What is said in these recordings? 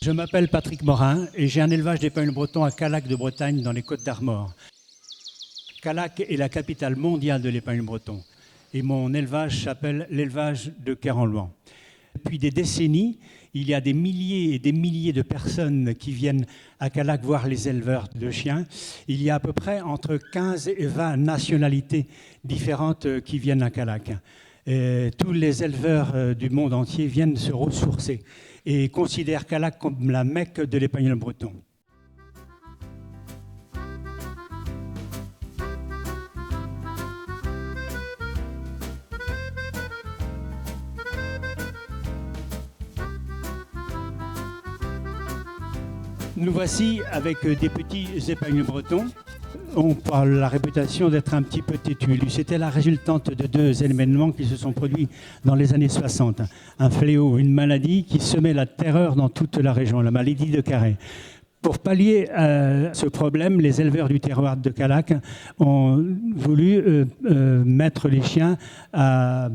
Je m'appelle Patrick Morin et j'ai un élevage d'épagnons bretons à Callac de Bretagne dans les Côtes-d'Armor. Callac est la capitale mondiale de l'épagnon breton et mon élevage s'appelle l'élevage de Kerhenlouan. Depuis des décennies, il y a des milliers et des milliers de personnes qui viennent à Callac voir les éleveurs de chiens. Il y a à peu près entre 15 et 20 nationalités différentes qui viennent à Callac. Et tous les éleveurs du monde entier viennent se ressourcer et considèrent Callac comme la Mecque de l'épagnon breton. Nous voici avec des petits épagnons bretons. On parle la réputation d'être un petit peu têtus. C'était la résultante de deux événements qui se sont produits dans les années 60. Un fléau, une maladie qui semait la terreur dans toute la région, la maladie de Carhaix. Pour pallier à ce problème, les éleveurs du terroir de Callac ont voulu mettre les chiens à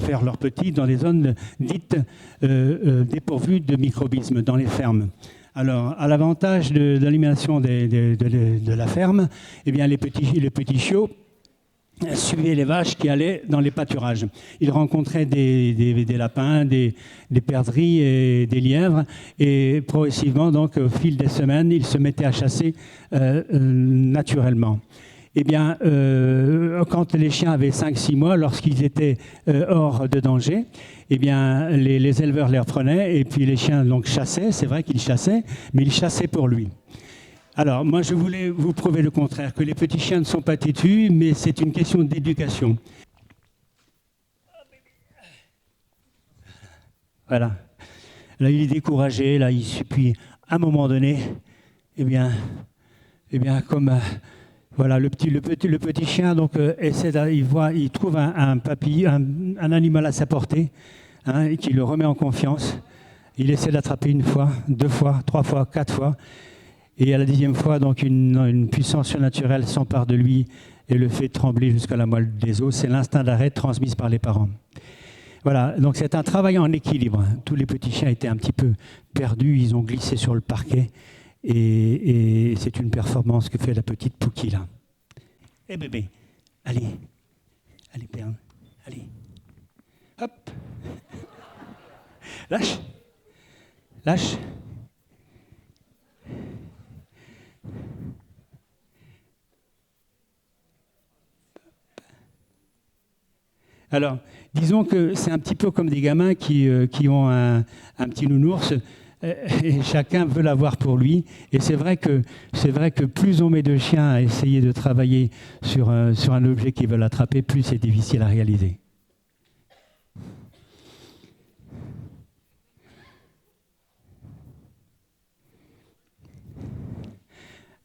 faire leurs petits dans des zones dites dépourvues de microbisme, dans les fermes. Alors, à l'avantage de l'élimination de la ferme, eh bien, les petits chiots suivaient les vaches qui allaient dans les pâturages. Ils rencontraient des lapins, des perdrix et des lièvres, et progressivement, donc, au fil des semaines, ils se mettaient à chasser naturellement. Eh bien, quand les chiens avaient 5-6 mois, lorsqu'ils étaient hors de danger, eh bien, les éleveurs les reprenaient et puis les chiens donc chassaient. C'est vrai qu'ils chassaient, mais ils chassaient pour lui. Alors, moi, je voulais vous prouver le contraire, que les petits chiens ne sont pas têtus, mais c'est une question d'éducation. Voilà. Là, il est découragé. Là, puis, à un moment donné, eh bien, comme... Voilà, le petit chien donc il trouve un animal à sa portée, et qui le remet en confiance. Il essaie d'attraper 1 fois, 2 fois, 3 fois, 4 fois, et à la 10e fois, donc une puissance surnaturelle s'empare de lui et le fait trembler jusqu'à la moelle des os. C'est l'instinct d'arrêt transmis par les parents. Voilà, donc c'est un travail en équilibre. Tous les petits chiens étaient un petit peu perdus, ils ont glissé sur le parquet. Et c'est une performance que fait la petite Pouki, là. Eh bébé, allez, père, allez, hop, lâche. Alors, disons que c'est un petit peu comme des gamins qui ont un petit nounours. Et chacun veut l'avoir pour lui. Et c'est vrai que plus on met de chiens à essayer de travailler sur un objet qu'ils veulent attraper, plus c'est difficile à réaliser.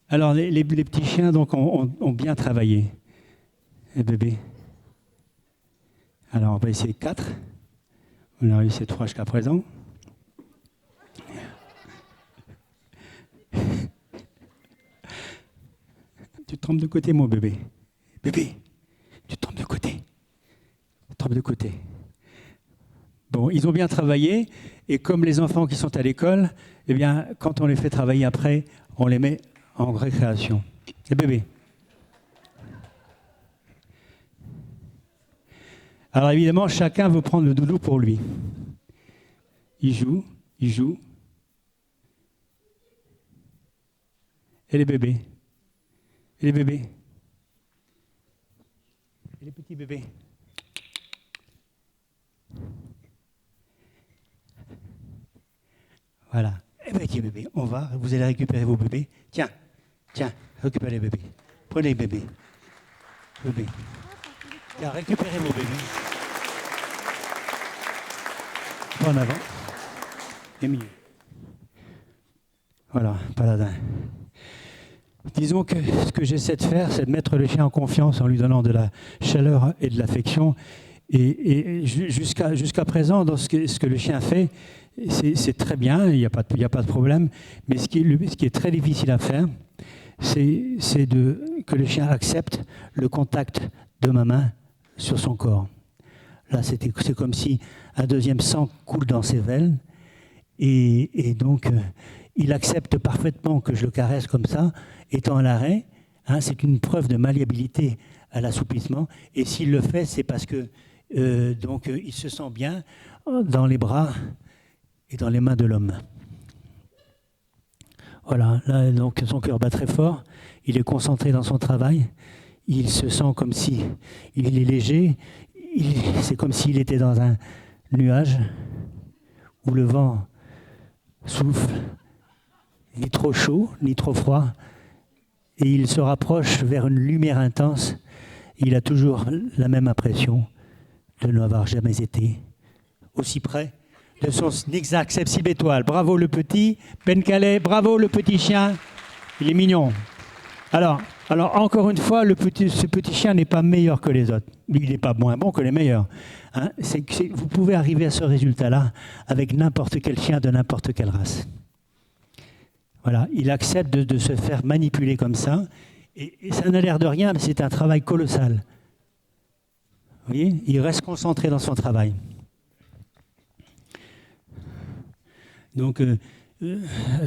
Alors, les petits chiens donc, ont bien travaillé. Et bébé. Alors, on va essayer 4. On a réussi 3 jusqu'à présent. Tu te trompes de côté, mon bébé. Bébé, tu te trompes de côté. Tu te trompes de côté. Bon, ils ont bien travaillé, et comme les enfants qui sont à l'école, eh bien, quand on les fait travailler après, on les met en récréation. Et bébé. Alors évidemment, chacun veut prendre le doudou pour lui. Il joue. Et les bébés. Et les bébés. Et les petits bébés. Voilà. Et petits bébés, vous allez récupérer vos bébés. Tiens, récupérez les bébés. Prenez les bébés. Tiens, récupérez vos bébés. En avant. Et milieu. Voilà, paladin. Disons que ce que j'essaie de faire, c'est de mettre le chien en confiance en lui donnant de la chaleur et de l'affection. Et jusqu'à présent, dans ce que le chien fait, c'est très bien, il n'y a pas de problème. Mais ce qui est très difficile à faire, c'est que le chien accepte le contact de ma main sur son corps. Là, c'est comme si un deuxième sang coule dans ses veines. Et donc, il accepte parfaitement que je le caresse comme ça, étant à l'arrêt. Hein, c'est une preuve de malléabilité à l'assouplissement. Et s'il le fait, c'est parce que il se sent bien dans les bras et dans les mains de l'homme. Voilà, là, donc son cœur bat très fort, il est concentré dans son travail, il se sent comme si il est léger, c'est comme s'il était dans un nuage où le vent souffle, ni trop chaud, ni trop froid, et il se rapproche vers une lumière intense. Il a toujours la même impression de n'avoir jamais été aussi près de son Nixac Sepsib étoile. Bravo le petit Pencalais, bravo le petit chien, il est mignon. Alors encore une fois, ce petit chien n'est pas meilleur que les autres. Il n'est pas moins bon que les meilleurs. Hein, vous pouvez arriver à ce résultat-là avec n'importe quel chien de n'importe quelle race. Voilà, il accepte de se faire manipuler comme ça. Et ça n'a l'air de rien, mais c'est un travail colossal. Vous voyez, il reste concentré dans son travail. Donc,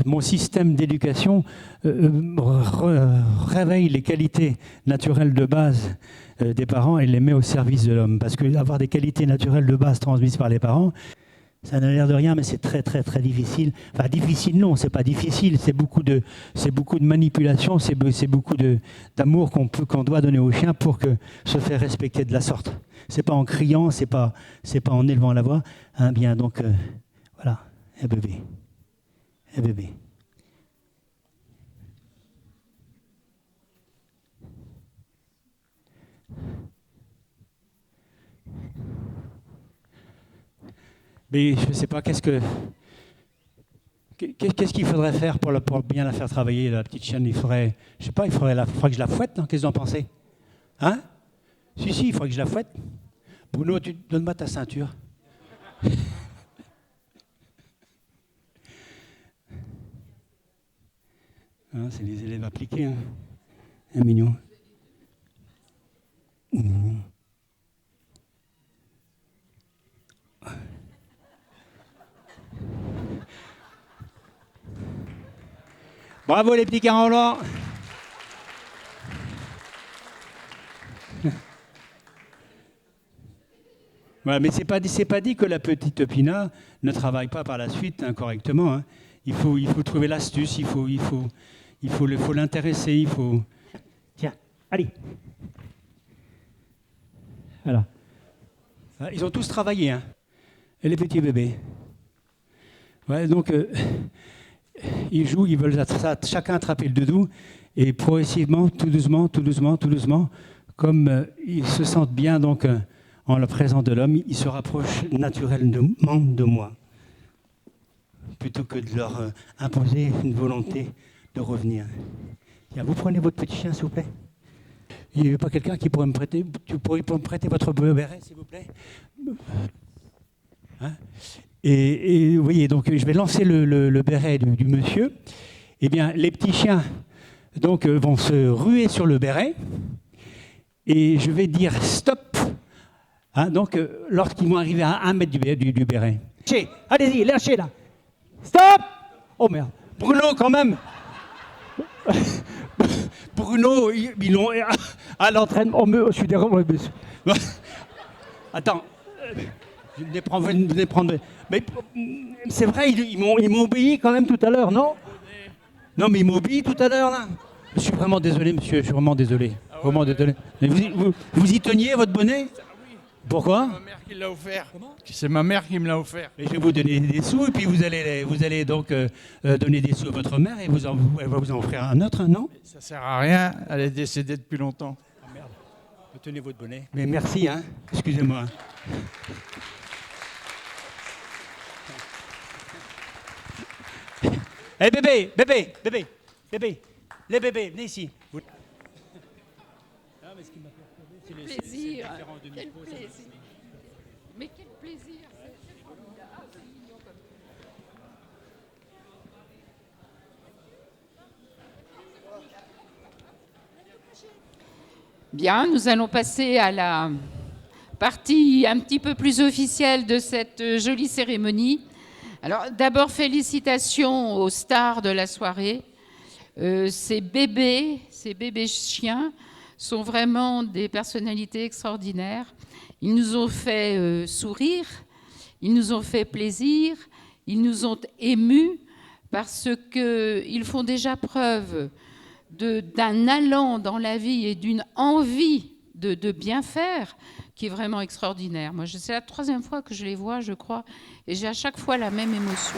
mon système d'éducation réveille les qualités naturelles de base des parents et les met au service de l'homme. Parce que avoir des qualités naturelles de base transmises par les parents, ça n'a l'air de rien, mais c'est très très très difficile. Enfin, difficile non, c'est pas difficile. C'est beaucoup de manipulation, c'est beaucoup d'amour qu'on doit donner au chien pour que se faire respecter de la sorte. C'est pas en criant, c'est pas en élevant la voix. Hein, bien donc voilà. Un bébé. Un bébé. Mais je ne sais pas, qu'est-ce qu'il faudrait faire pour bien la faire travailler, la petite chienne? Il faudrait, je sais pas, il faudrait que je la fouette, non? Qu'est-ce que vous en pensez? Hein? Si, il faudrait que je la fouette. Bruno, donne-moi ta ceinture. Hein, c'est les élèves appliqués. Hein. Un mignon. Mmh. Bravo les petits carolans. Voilà, mais c'est pas dit que la petite Pina ne travaille pas par la suite hein, correctement. Hein. Il faut trouver l'astuce, il faut l'intéresser, il faut. Tiens, allez. Voilà. Ils ont tous travaillé, hein. Et les petits bébés. Ouais, donc ils jouent, ils veulent chacun attraper le doudou et progressivement, tout doucement, comme ils se sentent bien donc en la présence de l'homme, ils se rapprochent naturellement de moi, plutôt que de leur imposer une volonté de revenir. Tiens, vous prenez votre petit chien, s'il vous plaît. Il n'y a pas quelqu'un qui pourrait me prêter, me prêter votre béret, s'il vous plaît. Hein? Et vous voyez, donc je vais lancer le béret du monsieur. Eh bien, les petits chiens donc, vont se ruer sur le béret et je vais dire stop. Hein, donc, lorsqu'ils vont arriver à 1 mètre du béret. Allez-y, lâchez là. Stop! Oh merde. Bruno, quand même. Bruno, ils l'ont à l'entraînement. Oh, je suis derrière. Attends. Je vais prendre. Mais c'est vrai, ils m'ont obéi quand même tout à l'heure, non? Non, mais ils m'ont obéi tout à l'heure, là. Je suis vraiment désolé, monsieur. Je suis vraiment désolé. Vraiment désolé. Mais vous y teniez, votre bonnet? Pourquoi? C'est ma mère qui l'a offert. C'est ma mère qui me l'a offert. Et je vais vous donner des sous, et puis vous allez donc donner des sous à votre mère, et elle va vous en offrir un autre, non? Ça sert à rien, elle est décédée depuis longtemps. Ah merde, tenez votre bonnet. Mais merci, hein, excusez-moi. Eh bébé, les bébés, venez ici. Quel plaisir, quel plaisir. Mais quel plaisir. Bien, nous allons passer à la partie un petit peu plus officielle de cette jolie cérémonie Alors, d'abord, félicitations aux stars de la soirée. Ces bébés chiens sont vraiment des personnalités extraordinaires. Ils nous ont fait sourire, ils nous ont fait plaisir, ils nous ont émus parce qu'ils font déjà preuve d'un allant dans la vie et d'une envie de bien faire qui est vraiment extraordinaire. Moi, c'est la 3e fois que je les vois, je crois, et j'ai à chaque fois la même émotion.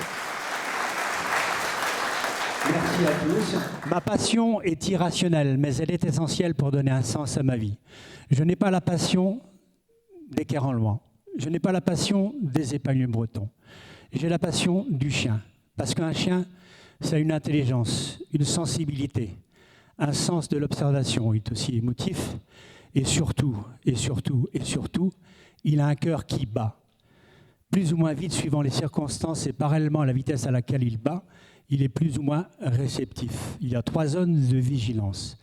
Merci à tous. Ma passion est irrationnelle, mais elle est essentielle pour donner un sens à ma vie. Je n'ai pas la passion des Kéranlois. Je n'ai pas la passion des Épagnes bretons. J'ai la passion du chien. Parce qu'un chien, ça a une intelligence, une sensibilité, un sens de l'observation. Il est aussi émotif. Et surtout, il a un cœur qui bat. Plus ou moins vite suivant les circonstances et parallèlement à la vitesse à laquelle il bat, il est plus ou moins réceptif. Il y a 3 zones de vigilance.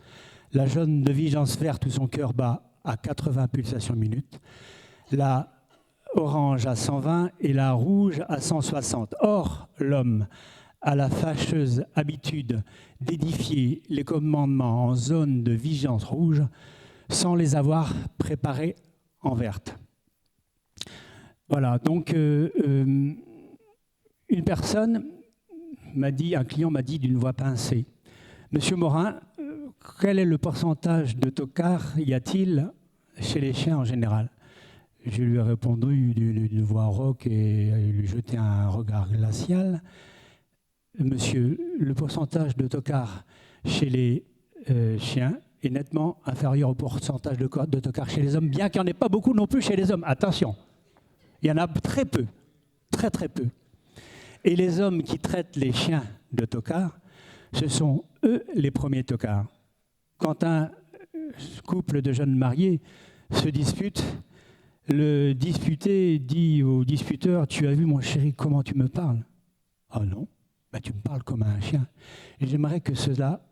La zone de vigilance verte où son cœur bat à 80 pulsations minutes, la orange à 120 et la rouge à 160. Or, l'homme a la fâcheuse habitude d'édifier les commandements en zone de vigilance rouge sans les avoir préparés en verte. Voilà, donc une personne un client m'a dit d'une voix pincée, « Monsieur Morin, quel est le pourcentage de tocards y a-t-il chez les chiens en général ?» Je lui ai répondu d'une voix rauque et lui jeté un regard glacial. « Monsieur, le pourcentage de tocards chez les chiens est nettement inférieur au pourcentage de tocards chez les hommes, bien qu'il n'y en ait pas beaucoup non plus chez les hommes. Attention, il y en a très peu, très très peu. Et les hommes qui traitent les chiens de tocards, ce sont eux les premiers tocards. Quand un couple de jeunes mariés se dispute, le disputé dit au disputeur « Tu as vu mon chéri, comment tu me parles ?»« Ah non, bah, tu me parles comme un chien. » Et j'aimerais que cela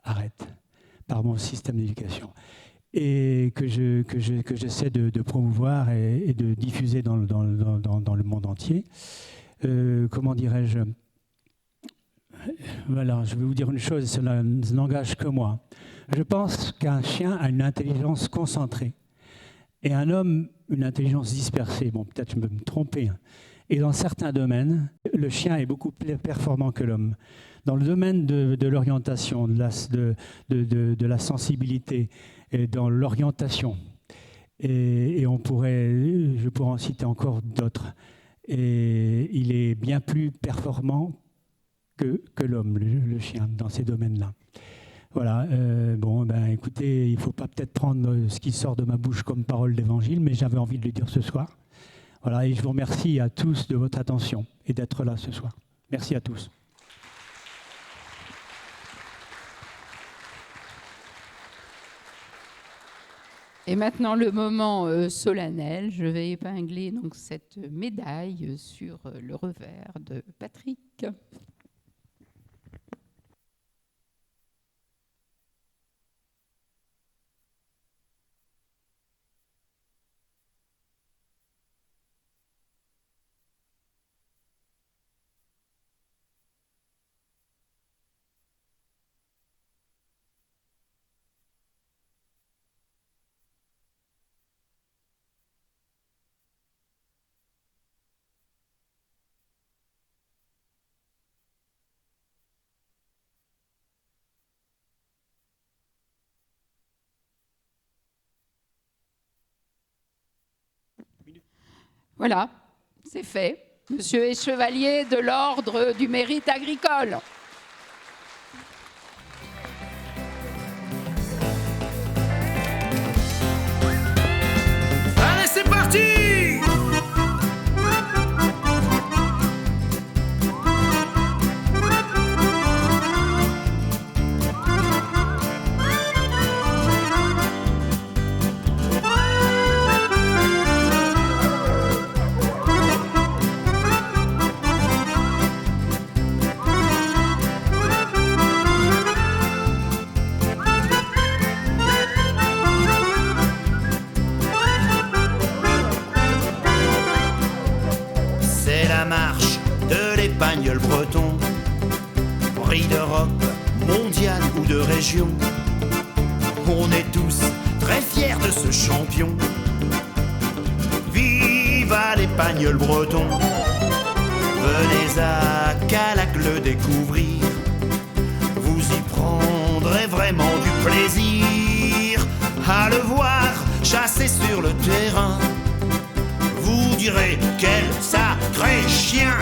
arrête par mon système d'éducation et que j'essaie de promouvoir et de diffuser dans le monde entier. Comment dirais-je, voilà, je vais vous dire une chose, cela n'engage que moi. Je pense qu'un chien a une intelligence concentrée et un homme une intelligence dispersée. Bon, peut-être je peux me tromper. Et dans certains domaines, le chien est beaucoup plus performant que l'homme. Dans le domaine de l'orientation, de la sensibilité, et dans l'orientation, et je pourrais en citer encore d'autres. Et il est bien plus performant que l'homme, le chien, dans ces domaines-là. Voilà, écoutez, il ne faut pas peut-être prendre ce qui sort de ma bouche comme parole d'évangile, mais j'avais envie de le dire ce soir. Voilà, et je vous remercie à tous de votre attention et d'être là ce soir. Merci à tous. Et maintenant, le moment solennel. Je vais épingler donc cette médaille sur le revers de Patrick. Voilà, c'est fait. Monsieur est chevalier de l'ordre du mérite agricole. Allez, c'est parti! breton. Prix d'Europe, mondial ou de région, on est tous très fiers de ce champion. Viva l'Épagneul breton, venez à Calac le découvrir, vous y prendrez vraiment du plaisir à le voir chasser sur le terrain. Vous direz quel sacré chien.